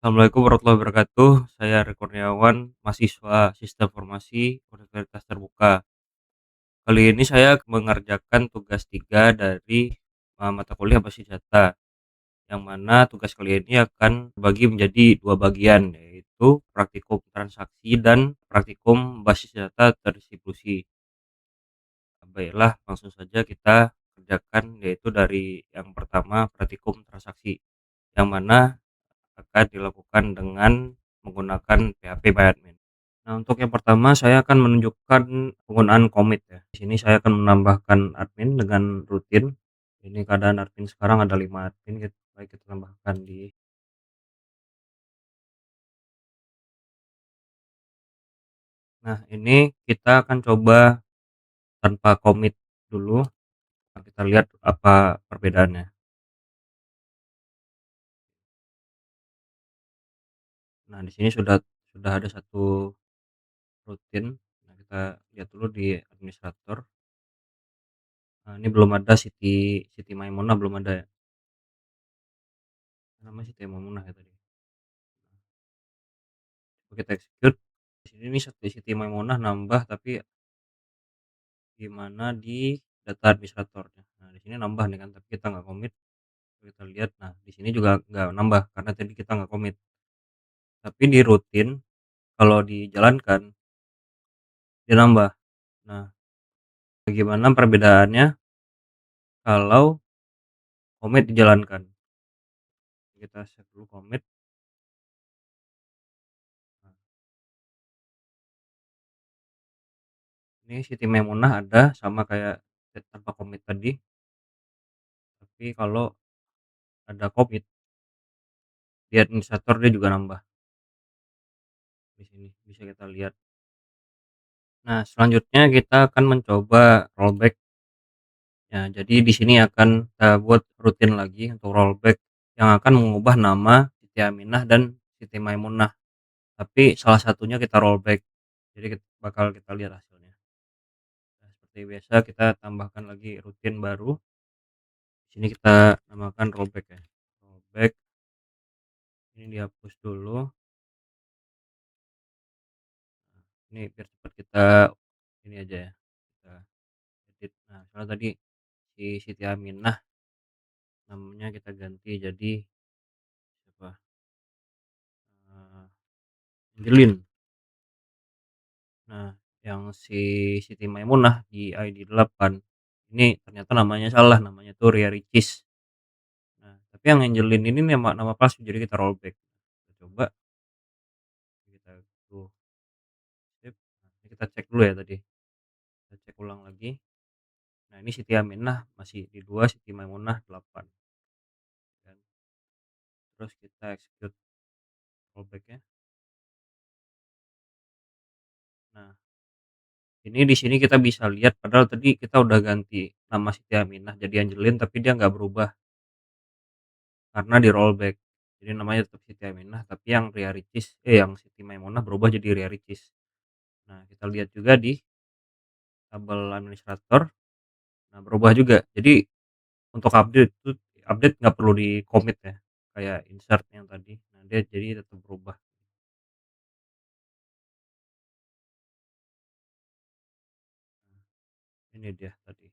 Assalamualaikum warahmatullahi wabarakatuh. Saya Ari Kurniawan, mahasiswa Sistem Informasi Universitas Terbuka. Kali ini saya mengerjakan tugas 3 dari mata kuliah Basis Data, yang mana tugas kali ini akan terbagi menjadi dua bagian, yaitu praktikum transaksi dan praktikum basis data terdistribusi. Baiklah, langsung saja kita kerjakan, yaitu dari yang pertama praktikum transaksi, yang mana akan dilakukan dengan menggunakan PHP MyAdmin. Nah, untuk yang pertama saya akan menunjukkan penggunaan commit ya. Di sini saya akan menambahkan admin dengan rutin. Ini keadaan admin sekarang ada 5 admin, baik kita tambahkan di. Nah, ini kita akan coba tanpa commit dulu. Nah, kita lihat apa perbedaannya. Nah, di sini sudah ada satu rutin. Nah, kita lihat dulu di administrator. Nah, ini belum ada Siti Siti Maimunah, belum ada ya. Namanya Siti Maimunah ya tadi. Coba kita execute. Di sini nih Siti Maimunah nambah, tapi gimana di data administratornya. Nah, di sini nambah nih kan, tapi kita nggak komit. Kita lihat, nah di sini juga nggak nambah karena tadi kita nggak komit. Tapi di rutin kalau dijalankan dia nambah. Nah, bagaimana perbedaannya kalau komit dijalankan? Kita set dulu komit. Nah, ini Siti Maimunah ada sama kayak set tanpa komit tadi, tapi kalau ada komit di administrator dia juga nambah. Di sini bisa kita lihat. Nah, selanjutnya kita akan mencoba rollback. Ya, jadi di sini akan kita buat rutin lagi untuk rollback yang akan mengubah nama Siti Aminah dan Siti Maimunah. Tapi salah satunya kita rollback. Jadi bakal kita lihat hasilnya. Nah, seperti biasa kita tambahkan lagi rutin baru. Di sini kita namakan rollback ya. Rollback ini dihapus dulu. Ini biar cepat kita ini aja ya. Kita edit. Nah, soalnya tadi si Siti Aminah namanya kita ganti jadi apa? Eh, Angelin. Nah, yang si Siti Maimunah di ID 8 ini ternyata namanya salah, namanya tuh Ria Ricis. Nah, tapi yang Angelin ini nama nama palsu, jadi kita rollback. Kita coba, kita tuh sip. Nah, ini kita cek dulu ya tadi. Kita cek ulang lagi. Nah, ini Siti Aminah masih di 2, Siti Maimunah 8 kan. Terus kita execute rollback-nya. Nah, ini di sini kita bisa lihat padahal tadi kita udah ganti nama Siti Aminah jadi Angelin, tapi dia nggak berubah karena di rollback. Jadi namanya tetap Siti Aminah, tapi yang Ria Ricis yang Siti Maimunah berubah jadi Ria Ricis. Nah, kita lihat juga di tabel administrator, nah berubah juga. Jadi untuk update nggak perlu di-commit ya, kayak insert yang tadi. Nah, dia jadi tetap berubah. Ini dia tadi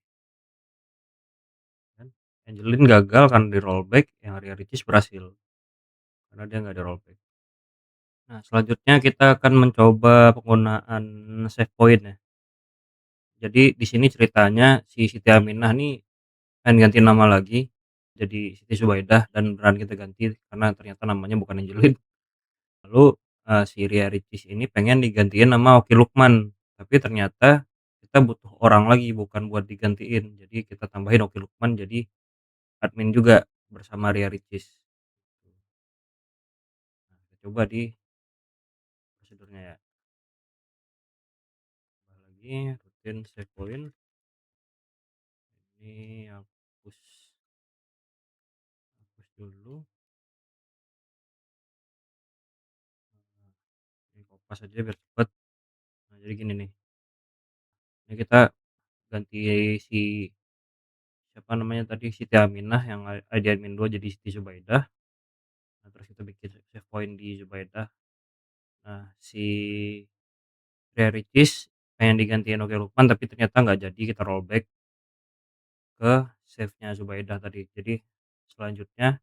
kan. Angelin gagal kan di rollback, yang Ria Ricis berhasil karena dia nggak di rollback. Nah, selanjutnya kita akan mencoba penggunaan save point ya. Jadi di sini ceritanya si Siti Aminah nih pengen ganti nama lagi jadi Siti Zubaidah dan beneran kita ganti karena ternyata namanya bukan Angelin. Lalu, si Ria Ricis ini pengen digantiin nama Oki Lukman, tapi ternyata kita butuh orang lagi bukan buat digantiin. Jadi kita tambahin Oki Lukman jadi admin juga bersama Ria Ricis. Nah, kita coba di prosedurnya ya. Tambah lagi rutin save point. Ini hapus dulu. Nah, ini kopas aja biar cepet. Nah, jadi gini nih. Ini kita ganti si siapa namanya tadi, Siti Aminah yang ID admin 2 jadi Siti Zubaidah. Nah, terus kita bikin save point di Zubaida. Nah, si Ria Ricis pengen digantiin Oke Lukman tapi ternyata nggak jadi, kita rollback ke save-nya Zubaida tadi. Jadi selanjutnya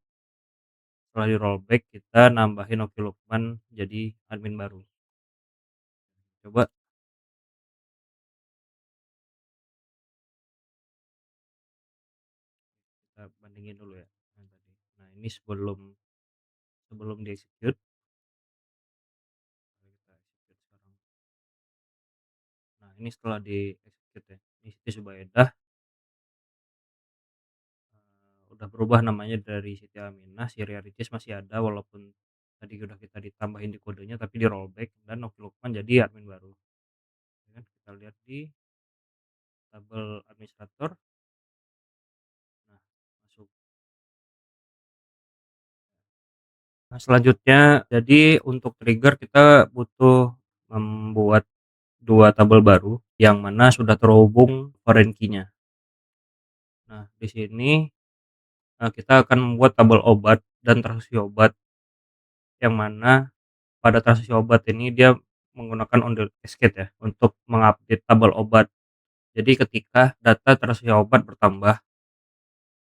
setelah di rollback kita nambahin Oke Lukman jadi admin baru. Coba kita bandingin dulu ya yang tadi. Nah, ini sebelum sebelum di execute, kita execute sekarang. Nah, ini setelah di execute ya. Ini Siti Zubaidah udah berubah namanya dari Siti Aminah, si Ria Ricis masih ada walaupun tadi udah kita ditambahin di kodenya tapi di rollback dan Oki Lukman jadi admin baru. Ya kan? Kita lihat di tabel administrator. Nah, masuk. Nah, selanjutnya jadi untuk trigger kita butuh membuat dua tabel baru yang mana sudah terhubung foreign key-nya. Nah, di sini kita akan membuat tabel obat dan transaksi obat yang mana pada transaksi obat ini dia menggunakan on the cascade ya untuk mengupdate tabel obat. Jadi ketika data transaksi obat bertambah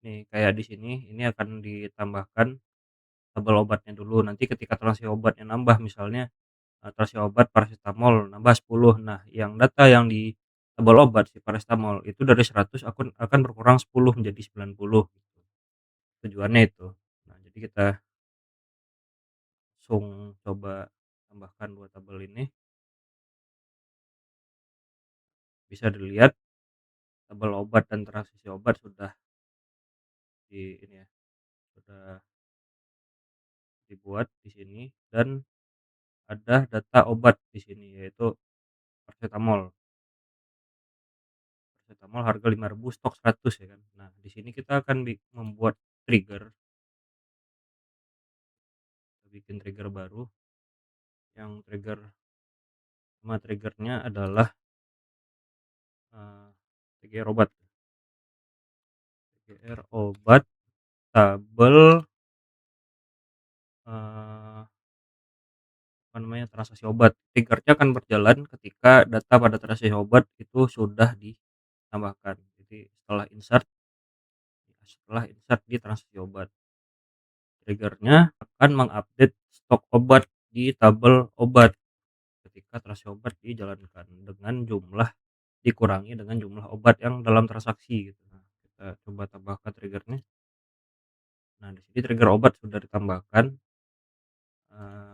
nih kayak di sini ini akan ditambahkan tabel obatnya dulu. Nanti ketika transaksi obatnya nambah misalnya transaksi obat paracetamol nambah 10. Nah, yang data yang di tabel obat si paracetamol itu dari 100 akan berkurang 10 menjadi 90 gitu. Tujuannya itu. Nah, jadi kita langsung coba tambahkan dua tabel ini. Bisa dilihat tabel obat dan transaksi obat sudah di ini ya, sudah dibuat di sini dan ada data obat di sini yaitu paracetamol. Paracetamol harga 5.000 stok 100 ya kan. Nah, di sini kita akan membuat trigger, bikin trigger baru yang triggernya adalah TGR obat. TGR obat tabel eh, apa namanya transaksi obat. Triggernya akan berjalan ketika data pada transaksi obat itu sudah ditambahkan. Jadi setelah insert di transaksi obat, triggernya akan mengupdate stok obat di tabel obat ketika transaksi obat dijalankan dengan jumlah dikurangi dengan jumlah obat yang dalam transaksi gitu. Nah, kita coba tambahkan triggernya. Nah, di sini trigger obat sudah ditambahkan.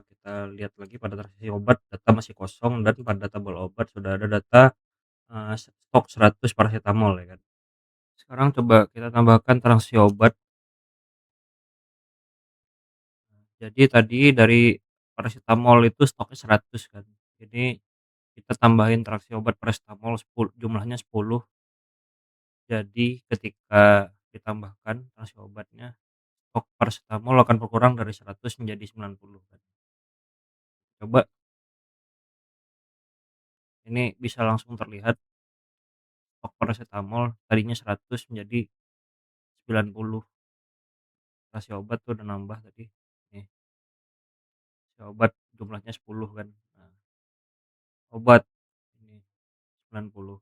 Kita lihat lagi pada transaksi obat data masih kosong dan pada tabel obat sudah ada data stok 100 paracetamol ya kan. Sekarang coba kita tambahkan transaksi obat. Jadi tadi dari paracetamol itu stoknya 100 kan. Jadi kita tambahin transaksi obat paracetamol 10, jumlahnya 10. Jadi ketika ditambahkan transaksi obatnya, stok paracetamol akan berkurang dari 100 menjadi 90 kan. Coba ini bisa langsung terlihat stok paracetamol tadinya 100 menjadi 90. Transaksi obat tuh udah nambah tadi. Nih, si obat jumlahnya 10 kan. Nah, obat ini 90.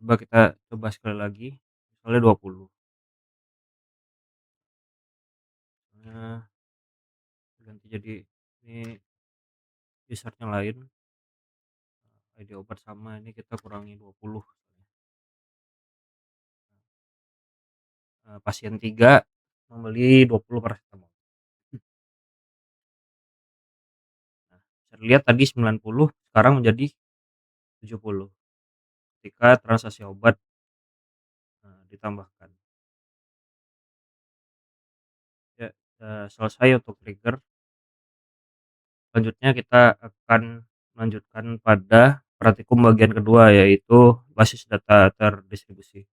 Coba kita coba sekali lagi, misalnya 20. Nah, ganti jadi ini usernya lain, ID obat sama, ini kita kurangi 20. Pasien 3 membeli 20 paracetamol. Nah, bisa dilihat tadi 90 sekarang menjadi 70 ketika transaksi obat ditambahkan. Ya, selesai untuk trigger. Selanjutnya kita akan melanjutkan pada praktikum bagian kedua yaitu basis data terdistribusi.